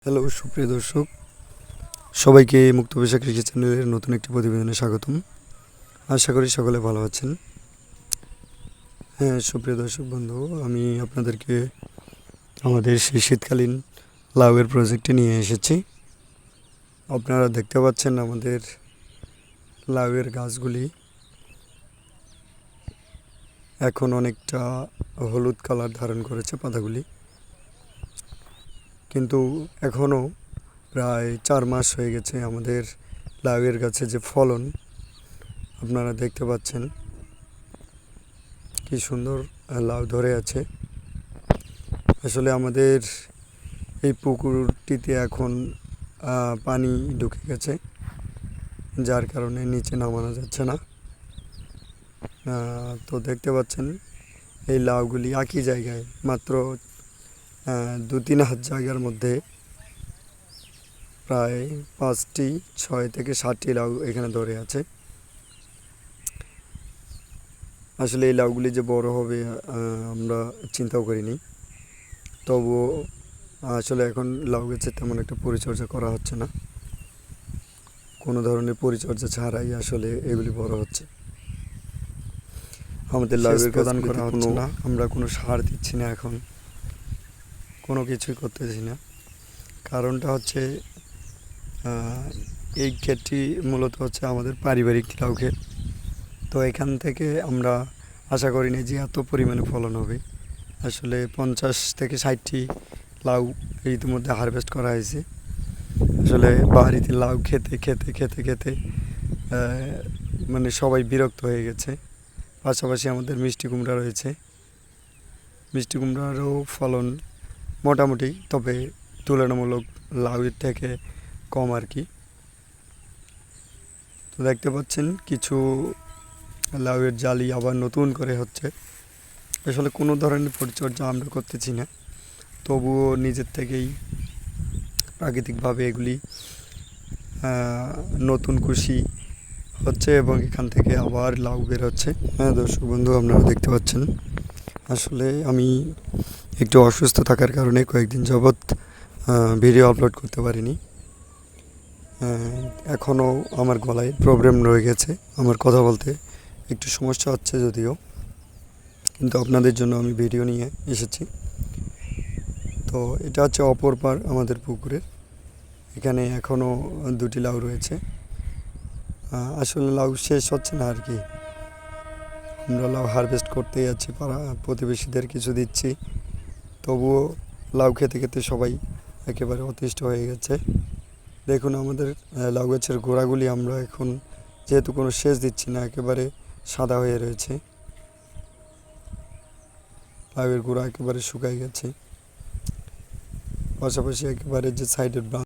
Hello সুপ্রিয় দর্শক, সবাইকে মুক্ত পেশা কৃষি চ্যানেলের নতুন একটি প্রতিবেদনে স্বাগতম। আশা করি সকলে ভালো আছেন। হ্যাঁ সুপ্রিয় দর্শক বন্ধু, আমি আপনাদেরকে আমাদের সেই শীতকালীন লাউয়ের প্রজেক্টে নিয়ে এসেছি। আপনারা দেখতে পাচ্ছেন আমাদের লাউয়ের গাছগুলি এখন অনেকটা হলুদ কালার ধারণ করেছে পাতাগুলি, কিন্তু এখনও প্রায় 4 মাস হয়ে গেছে আমাদের লাউয়ের গাছে যে ফলন আপনারা দেখতে পাচ্ছেন কি সুন্দর লাউ ধরে আছে। আসলে আমাদের এই পুকুরটিতে এখন পানি ঢুকে গেছে, যার কারণে নিচে নামানো যাচ্ছে না। তো দেখতে পাচ্ছেন এই লাউগুলি একই জায়গায় মাত্র 2-3 হাত জায়গার মধ্যে প্রায় 6 থেকে 7টি লাউ এখানে ধরে আছে। আসলে এই লাউগুলি যে বড় হবে আমরা চিন্তাও করিনি। তবুও আসলে এখন লাউ গাছের তেমন একটা পরিচর্যা করা হচ্ছে না, কোনো ধরনের পরিচর্যা ছাড়াই আসলে এগুলি বড় হচ্ছে। আমাদের লাউয়ের প্রদান করা হচ্ছে না, আমরা কোনো সার দিচ্ছি না, এখন কোনো কিছুই করতেছি না। কারণটা হচ্ছে এই ক্ষেতটি মূলত হচ্ছে আমাদের পারিবারিক লাউ ক্ষেত। তো এখান থেকে আমরা আশা করিনি যে এত পরিমাণে ফলন হবে। আসলে 50 থেকে 60টি লাউ ইতিমধ্যে হারভেস্ট করা হয়েছে। আসলে বাড়িতে লাউ খেতে খেতে খেতে খেতে মানে সবাই বিরক্ত হয়ে গেছে। পাশাপাশি আমাদের মিষ্টি কুমড়া রয়েছে, মিষ্টি কুমড়ারও ফলন মোটামুটি, তবে তুলনামূলক লাউয়ের থেকে কম আর কি। তো দেখতে পাচ্ছেন কিছু লাউয়ের জালি আবার নতুন করে হচ্ছে। আসলে কোনো ধরনের পরিচর্যা আমরা করতেছি না, তবুও নিজের থেকেই প্রাকৃতিকভাবে এগুলি নতুন কুশি হচ্ছে এবং এখান থেকে আবার লাউ বের হচ্ছে। হ্যাঁ দর্শক বন্ধু, আপনারা দেখতে পাচ্ছেন আসলে আমি একটু অসুস্থ থাকার কারণে কয়েকদিন যাবৎ ভিডিও আপলোড করতে পারিনি। এখনও আমার গলায় প্রবলেম রয়ে গেছে, আমার কথা বলতে একটু সমস্যা হচ্ছে যদিও, কিন্তু আপনাদের জন্য আমি ভিডিও নিয়ে এসেছি। তো এটা হচ্ছে অপর পার আমাদের পুকুরের, এখানে এখনও 2টি লাউ রয়েছে। আসলে লাউ শেষ হচ্ছে না আর কি, আমরা লাউ হারভেস্ট করতেই যাচ্ছি, পাড়া প্রতিবেশীদের কিছু দিচ্ছি, তবুও লাউ খেতে খেতে সবাই একেবারে অতিষ্ঠ হয়ে গেছে। দেখুন আমাদের লাউ গাছের গোড়াগুলি আমরা এখন যেহেতু কোনো সেচ দিচ্ছি না, একেবারে সাদা হয়ে রয়েছে, লাউয়ের গোড়া একেবারে শুকায় গেছে। পাশাপাশি একেবারে যে সাইডের